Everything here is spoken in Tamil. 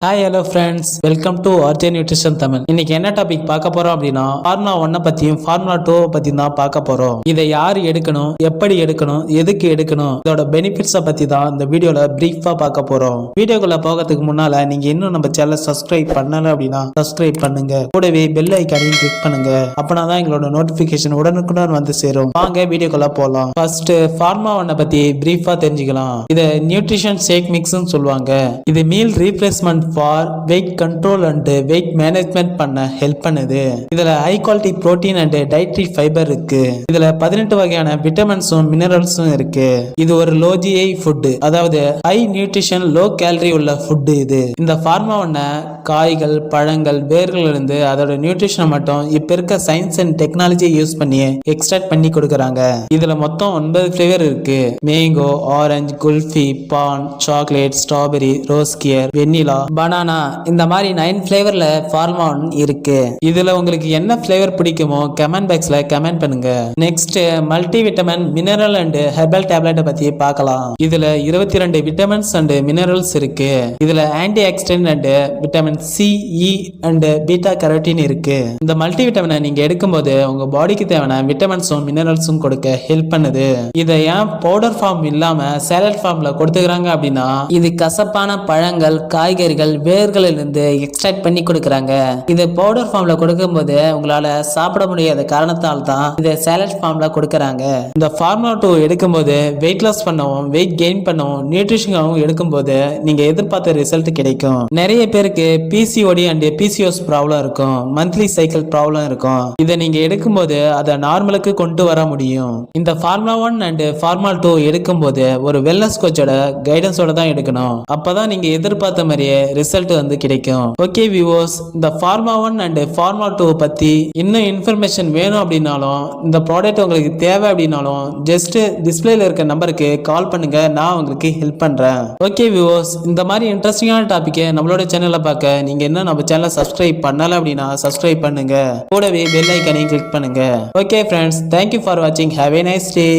Hi hello friends, welcome to RJ nutrition Tamil. இன்னைக்கு என்ன டாபிக் பார்க்க போறோம் அப்படின்னா ஃபார்முலா 1 பத்தியும் ஃபார்முலா 2 பத்தியும் தான் பார்க்க போறோம். இதை யார் எடுக்கணும், எப்படி எடுக்கணும், எதுக்கு எடுக்கணும், இதோட பெனிஃபிட்ஸை பத்தி தான் இந்த வீடியோல பிரீஃபா பார்க்க போறோம். வீடியோக்குள்ள போகிறதுக்கு முன்னால நீங்க இன்னும் நம்ம சேனலை சப்ஸ்கிரைப் பண்ணல அப்படின்னா சப்ஸ்கிரைப் பண்ணுங்க. கூடவே பெல் ஐக்கானையும் கிளிக் பண்ணுங்க. அப்பனா தான் எங்களோட நோட்டிபிகேஷன் உடனுக்குடன் வந்து சேரும். வாங்க வீடியோக்குள்ள போலாம். ஃபர்ஸ்ட் ஃபார்முலா 1 பத்தி பிரீஃபா தெரிஞ்சுக்கலாம். இதை நியூட்ரிஷன் ஷேக் மிக்ஸ்னு சொல்லுவாங்க. இது meal replacement for wait control and wait management பண்ண ஹெல்ப் பண்ணுது. இதுல high quality protein and dietary fibre இருக்கு. இதுல 18 வகையான விட்டமின்ஸும் மினரல்ஸும் இருக்கு. இது ஒரு லோ ஜிஐ ஃபுட், அதாவது ஹை நியூட்ரிஷன் லோ கேலரி உள்ள ஃபுட். இது இந்த ஃபார்முலா 1 காய்கள், பழங்கள், வேர்கள் இருந்து அதோட நியூட்ரிஷனை மட்டும் இப்ப இருக்க சயின்ஸ் அண்ட் டெக்னாலஜி யூஸ் பண்ணி எக்ஸ்ட்ராக்ட் பண்ணி கொடுக்கறாங்க. இதுல மொத்தம் 9 ஃபிளேவர் இருக்கு. மேங்கோ, ஆரஞ்சு, குல்ஃபி, பான், சாக்லேட், ஸ்ட்ராபெரி, ரோஸ் கியர், வெண்ணிலா, பனானா, இந்த மாதிரி 9 ஃபிளேவர்ல ஃபார்முலா 1 இருக்கு. இதுல உங்களுக்கு என்ன ஃபிளேவர் பிடிக்குமோ கமெண்ட் பாக்ஸ்ல கமெண்ட் பண்ணுங்க. Next multi vitamin, mineral and herbal tablet பத்தி பார்க்கலாம். இதுல 22 விட்டமின்ஸ் அண்ட் மினரல்ஸ் இருக்கு. இதுல anti accident and vitamin C, E and beta carotene இருக்கு. இந்த மல்டி விட்டமினை நீங்க எடுக்கும்போது உங்க பாடிக்கு தேவையான விட்டமின்ஸும் மினரல்ஸும் கொடுக்க ஹெல்ப் பண்ணுது. இதை ஏன் பவுடர் ஃபார்ம் இல்லாம சாலட் ஃபார்ம்ல கொடுத்துக்கிறாங்க அப்படின்னா, இது கசப்பான பழங்கள், காய்கறிகள், வேர்களிலிருந்து எக்ஸ்ட்ராக்ட் பண்ணி கொடுக்கறாங்க. இது பவுடர் ஃபார்ம்ல கொடுக்கும்போது உங்களால சாப்பிட முடியாத காரணத்தால் தான் இதை சாலட் ஃபார்ம்ல கொடுக்கறாங்க. இந்த ஃபார்முலா 2 எடுக்கும்போது வெயிட் லாஸ் பண்ணவும், வெயிட் கெயின் பண்ணவும், நியூட்ரிஷனாகவும் எடுக்கும்போது நீங்க எதிர்பார்த்த ரிசல்ட் கிடைக்கும். நிறைய பேருக்கு பிசிஓடி அண்ட் பிசிஓஎஸ் ப்ராப்ளம் இருக்கும், மந்த்லி சைக்கிள் ப்ராப்ளம் இருக்கும். இதை நீங்க எடுக்கும்போது அதை நார்மலுக்கு கொண்டு வர முடியும். இந்த ஃபார்முலா 1 அண்ட் ஃபார்முலா 2 எடுக்கும்போது ஒரு வெல்னஸ் கோச்சோட கைடன்ஸோட தான் எடுக்கணும். அப்பதான் நீங்க எதிர்பார்த்த மாதிரியே ரிசல்ட் வந்து கிடைக்கும். ஓகே வியூவர்ஸ், இந்த ஃபார்முலா 1 அண்ட் ஃபார்முலா 2 பத்தி இன்னும் இன்ஃபர்மேஷன் வேணும் அப்படின்னாலும், இந்த ப்ராடக்ட் உங்களுக்கு தேவை அப்படின்னாலும் ஜஸ்ட் டிஸ்பிளேல இருக்க நம்பருக்கு கால் பண்ணுங்க, நான் உங்களுக்கு ஹெல்ப் பண்றேன். ஓகே வியூவர்ஸ், இந்த மாதிரி இன்ட்ரெஸ்டிங்கான டாபிக்கை நம்மளோட சேனலை பார்க்க நீங்க இன்னும் நம்ம சேனலை சப்ஸ்கிரைப் பண்ணல அப்படின்னா சப்ஸ்கிரைப் பண்ணுங்க. கூடவே பெல் ஐக்கானையும் கிளிக் பண்ணுங்க. ஓகே ஃப்ரெண்ட்ஸ், தேங்க்யூ ஃபார் வாட்சிங். Have a nice day.